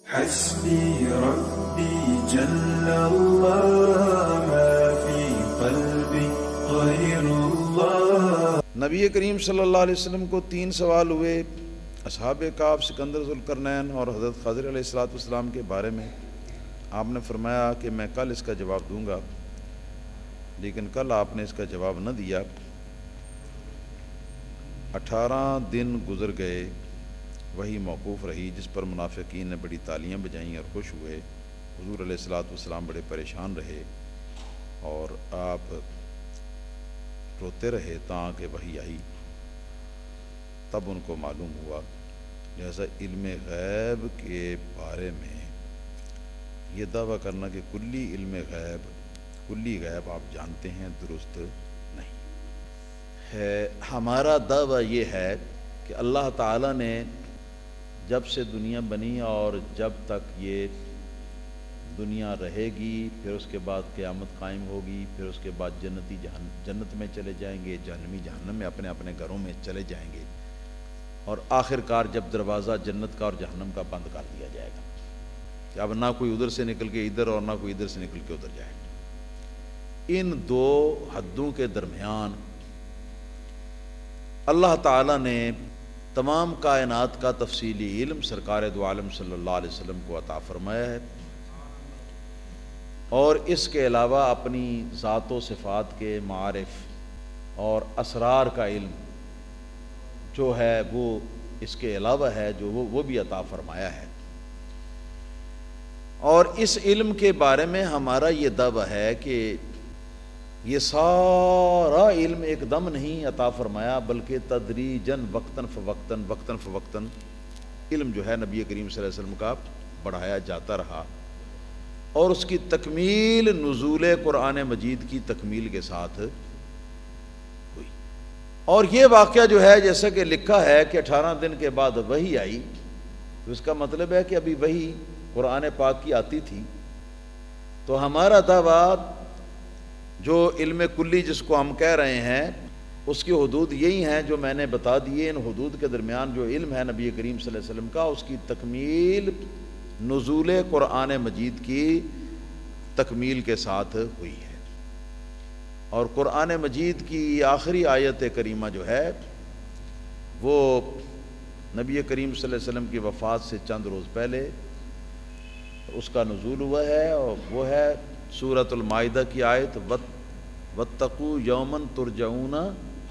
حسبي ربي جل الله ما في قلبي غير الله۔ نبی کریم صلی اللہ علیہ وسلم کو 3 سوال ہوئے اصحاب کہف، سکندر ذوالقرنین اور حضرت خضر علیہ السلام کے بارے میں۔ آپ نے فرمایا کہ میں کل اس کا جواب دوں گا، لیکن کل آپ نے اس کا جواب نہ دیا۔ 18 دن گزر گئے، وہی موقوف رہی، جس پر منافقین نے بڑی تالیاں بجائیں اور خوش ہوئے۔ حضور علیہ السلام بڑے پریشان رہے اور آپ روتے رہے تاکہ وحی آئی۔ تب ان کو معلوم ہوا۔ لہذا علم غیب کے بارے میں یہ دعویٰ کرنا کہ کلی غیب آپ جانتے ہیں، درست نہیں ہے۔ ہمارا دعویٰ یہ ہے کہ اللہ تعالیٰ نے جب سے دنیا بنی اور جب تک یہ دنیا رہے گی، پھر اس کے بعد قیامت قائم ہوگی، پھر اس کے بعد جنتی جنت میں چلے جائیں گے، جہنمی جہنم میں اپنے اپنے گھروں میں چلے جائیں گے، اور آخر کار جب دروازہ جنت کا اور جہنم کا بند کر دیا جائے گا کہ اب نہ کوئی ادھر سے نکل کے ادھر اور نہ کوئی ادھر سے نکل کے ادھر جائے۔ ان 2 حدوں کے درمیان اللہ تعالیٰ نے تمام کائنات کا تفصیلی علم سرکار دو عالم صلی اللہ علیہ وسلم کو عطا فرمایا ہے، اور اس کے علاوہ اپنی ذات و صفات کے معارف اور اسرار کا علم جو ہے وہ اس کے علاوہ ہے، جو وہ بھی عطا فرمایا ہے۔ اور اس علم کے بارے میں ہمارا یہ دعویٰ ہے کہ یہ سارا علم ایک دم نہیں عطا فرمایا، بلکہ تدریجاً وقتاً فوقتاً علم جو ہے نبی کریم صلی اللہ علیہ وسلم کا بڑھایا جاتا رہا، اور اس کی تکمیل نزول قرآن مجید کی تکمیل کے ساتھ ہوئی۔ اور یہ واقعہ جو ہے جیسا کہ لکھا ہے کہ 18 دن کے بعد وحی آئی، تو اس کا مطلب ہے کہ ابھی وحی قرآن پاک کی آتی تھی۔ تو ہمارا دعویٰ جو علم کلی جس کو ہم کہہ رہے ہیں، اس کی حدود یہی ہیں جو میں نے بتا دیے۔ ان حدود کے درمیان جو علم ہے نبی کریم صلی اللہ علیہ وسلم کا، اس کی تکمیل نزول قرآن مجید کی تکمیل کے ساتھ ہوئی ہے۔ اور قرآن مجید کی آخری آیت کریمہ جو ہے وہ نبی کریم صلی اللہ علیہ وسلم کی وفات سے چند روز پہلے اس کا نزول ہوا ہے، اور وہ ہے سورۃ المائدہ کی آیت واتقوا یوما ترجعون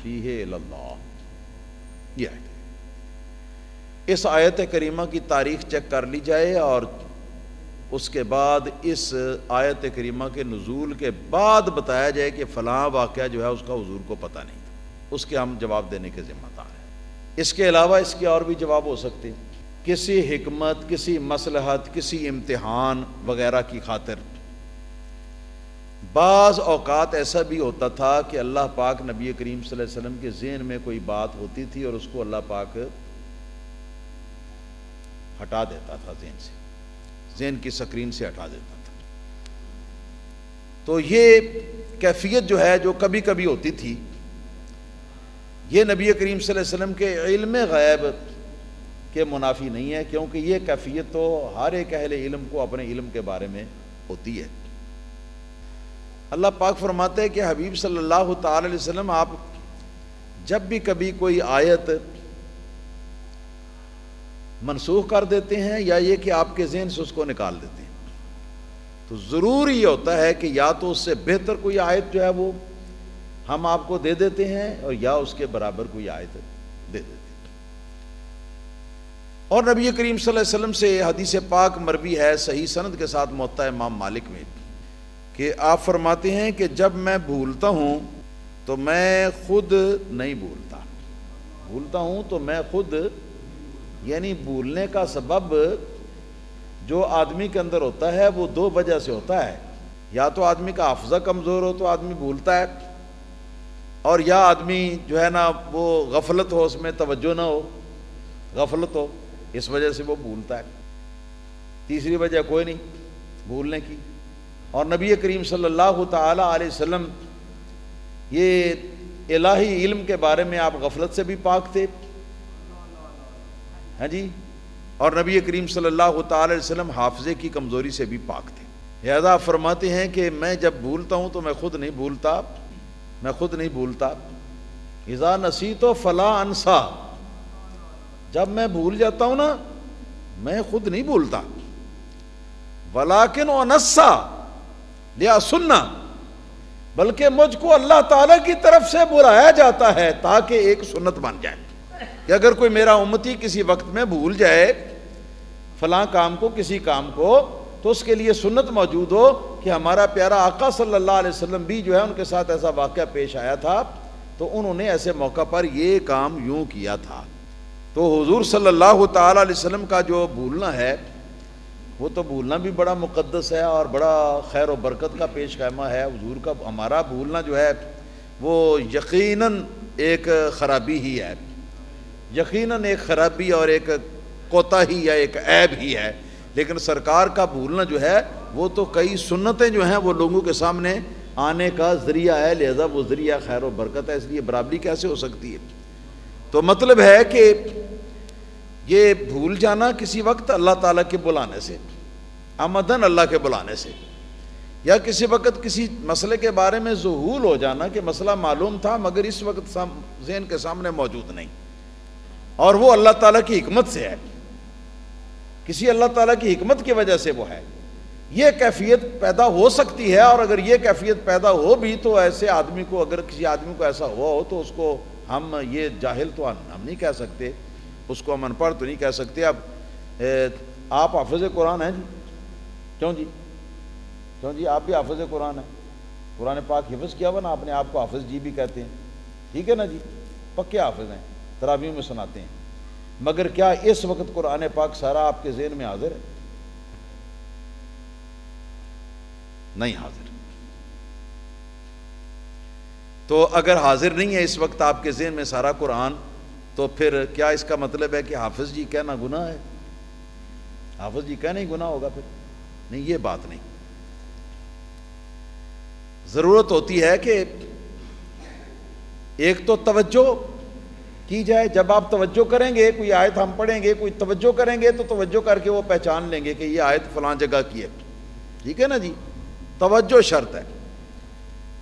فیہ الی اللہ۔ یہ آیت، اس آیت کریمہ کی تاریخ چیک کر لی جائے، اور اس کے بعد اس آیت کریمہ کے نزول کے بعد بتایا جائے کہ فلاں واقعہ جو ہے اس کا حضور کو پتہ نہیں تھا، اس کے ہم جواب دینے کے ذمہ دار ہیں۔ اس کے علاوہ اس کے اور بھی جواب ہو سکتے ہیں، کسی حکمت، کسی مصلحت، کسی امتحان وغیرہ کی خاطر بعض اوقات ایسا بھی ہوتا تھا کہ اللہ پاک نبی کریم صلی اللہ علیہ وسلم کے ذہن میں کوئی بات ہوتی تھی اور اس کو اللہ پاک ہٹا دیتا تھا، ذہن کی سکرین سے ہٹا دیتا تھا۔ تو یہ کیفیت جو ہے جو کبھی کبھی ہوتی تھی، یہ نبی کریم صلی اللہ علیہ وسلم کے علم غیب کے منافی نہیں ہے، کیونکہ یہ کیفیت تو ہر ایک اہل علم کو اپنے علم کے بارے میں ہوتی ہے۔ اللہ پاک فرماتے ہیں کہ حبیب صلی اللہ تعالی علیہ وسلم آپ جب بھی کبھی کوئی آیت منسوخ کر دیتے ہیں، یا یہ کہ آپ کے ذہن سے اس کو نکال دیتے ہیں، تو ضرور یہ ہوتا ہے کہ یا تو اس سے بہتر کوئی آیت جو ہے وہ ہم آپ کو دے دیتے ہیں، اور یا اس کے برابر کوئی آیت دے دیتے ہیں۔ اور نبی کریم صلی اللہ علیہ وسلم سے حدیث پاک مروی ہے صحیح سند کے ساتھ موطا امام مالک میں، کہ آپ فرماتے ہیں کہ جب میں بھولتا ہوں تو میں خود نہیں بھولتا ہوں تو میں خود، یعنی بھولنے کا سبب جو آدمی کے اندر ہوتا ہے وہ 2 وجہ سے ہوتا ہے، یا تو آدمی کا حافظہ کمزور ہو تو آدمی بھولتا ہے، اور یا آدمی جو ہے نا وہ غفلت ہو، اس میں توجہ نہ ہو، غفلت ہو، اس وجہ سے وہ بھولتا ہے۔ تیسری وجہ کوئی نہیں بھولنے کی۔ اور نبی کریم صلی اللہ تعالی علیہ وسلم یہ الہی علم کے بارے میں آپ غفلت سے بھی پاک تھے، ہاں جی، اور نبی کریم صلی اللہ تعالی علیہ وسلم حافظے کی کمزوری سے بھی پاک تھے. لہذا فرماتے ہیں کہ میں جب بھولتا ہوں تو میں خود نہیں بھولتا. اذا نسیت فلا انسا، جب میں بھول جاتا ہوں نا میں خود نہیں بھولتا. ولیکن انسا لیا سننا، بلکہ مجھ کو اللہ تعالیٰ کی طرف سے بلایا جاتا ہے تاکہ ایک سنت بن جائے کہ اگر کوئی میرا امتی کسی وقت میں بھول جائے فلاں کام کو، کسی کام کو، تو اس کے لیے سنت موجود ہو کہ ہمارا پیارا آقا صلی اللہ علیہ وسلم بھی جو ہے ان کے ساتھ ایسا واقعہ پیش آیا تھا تو انہوں نے ایسے موقع پر یہ کام یوں کیا تھا. تو حضور صلی اللہ تعالی علیہ وسلم کا جو بھولنا ہے وہ تو بھولنا بھی بڑا مقدس ہے اور بڑا خیر و برکت کا پیش خیمہ ہے. حضور کا ہمارا بھولنا جو ہے وہ یقیناً ایک خرابی ہی ہے، یقیناً ایک خرابی اور ایک کوتاہی یا ایک عیب ہی ہے. لیکن سرکار کا بھولنا جو ہے وہ تو کئی سنتیں جو ہیں وہ لوگوں کے سامنے آنے کا ذریعہ ہے، لہذا وہ ذریعہ خیر و برکت ہے. اس لیے برابری کیسے ہو سکتی ہے؟ تو مطلب ہے کہ یہ بھول جانا کسی وقت اللہ تعالیٰ کے بلانے سے، عمدن اللہ کے بلانے سے، یا کسی وقت کسی مسئلے کے بارے میں ذہول ہو جانا کہ مسئلہ معلوم تھا مگر اس وقت ذہن کے سامنے موجود نہیں، اور وہ اللہ تعالیٰ کی حکمت سے ہے، کسی اللہ تعالیٰ کی حکمت کی وجہ سے وہ ہے. یہ کیفیت پیدا ہو سکتی ہے، اور اگر یہ کیفیت پیدا ہو بھی تو ایسے آدمی کو، اگر کسی آدمی کو ایسا ہوا ہو تو اس کو ہم یہ جاہل تو ہم نہیں کہہ سکتے، اس کو ہم ان پڑھ تو نہیں کہہ سکتے. اب آپ حافظ قرآن ہیں جی؟ کیوں جی آپ بھی حافظ قرآن ہیں، قرآن پاک حفظ کیا ہوا نا، آپ نے آپ کو حافظ جی بھی کہتے ہیں، ٹھیک ہے نا جی، پکے حافظ ہیں، تراویح میں سناتے ہیں. مگر کیا اس وقت قرآن پاک سارا آپ کے ذہن میں حاضر ہے؟ نہیں حاضر. تو اگر حاضر نہیں ہے اس وقت آپ کے ذہن میں سارا قرآن، تو پھر کیا اس کا مطلب ہے کہ حافظ جی کہنا گناہ ہے؟ حافظ جی کہنا ہی گناہ ہوگا؟ پھر نہیں، یہ بات نہیں. ضرورت ہوتی ہے کہ ایک تو توجہ کی جائے. جب آپ توجہ کریں گے، کوئی آیت ہم پڑھیں گے، کوئی توجہ کریں گے تو توجہ کر کے وہ پہچان لیں گے کہ یہ آیت فلاں جگہ کی ہے، ٹھیک ہے نا جی. توجہ شرط ہے.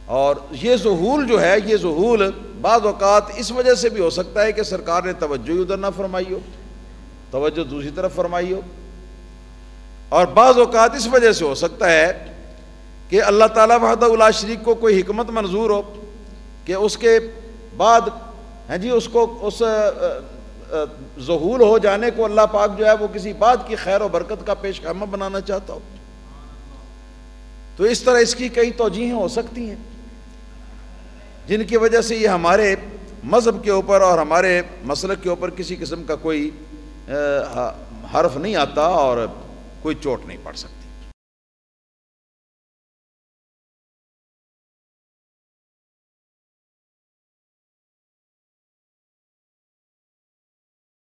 اور یہ ذہول جو ہے، یہ ذہول بعض اوقات اس وجہ سے بھی ہو سکتا ہے کہ سرکار نے توجہ ہی ادھر نہ فرمائی ہو، توجہ دوسری طرف فرمائی ہو. اور بعض اوقات اس وجہ سے ہو سکتا ہے کہ اللہ تعالیٰ وحدہ لا شریک کو کوئی حکمت منظور ہو کہ اس کے بعد جی اس کو اس ذہول ہو جانے کو اللہ پاک جو ہے وہ کسی بات کی خیر و برکت کا پیش خیمہ بنانا چاہتا ہو. تو اس طرح اس کی کئی توجیہیں ہو سکتی ہیں جن کی وجہ سے یہ ہمارے مذہب کے اوپر اور ہمارے مسلک کے اوپر کسی قسم کا کوئی حرف نہیں آتا اور کوئی چوٹ نہیں پڑ سکتی.